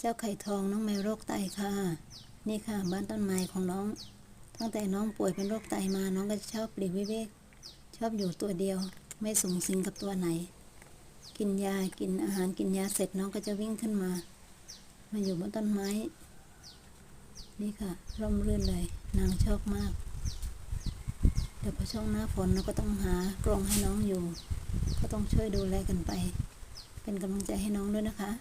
เจ้าไข่ทองน้องแมวโรคไตค่ะนี่ค่ะบ้านต้นไม้ของน้องตั้งแต่น้องป่วยเป็นโรคไตมาน้องก็ชอบปลีกวิเวกชอบอยู่ตัวเดียวไม่สุงสิงกับตัวไหนกินยากินอาหารกินยาเสร็จน้องก็จะวิ่งขึ้นมาอยู่บนต้นไม้นี่ค่ะร่มรื่นเลยนางชอบมากเดี๋ยวพอช่วงหน้าฝนเราก็ต้องหากรงให้น้องอยู่ก็ต้องช่วยดูแลกันไปเป็นกำลังใจให้น้องด้วยนะคะ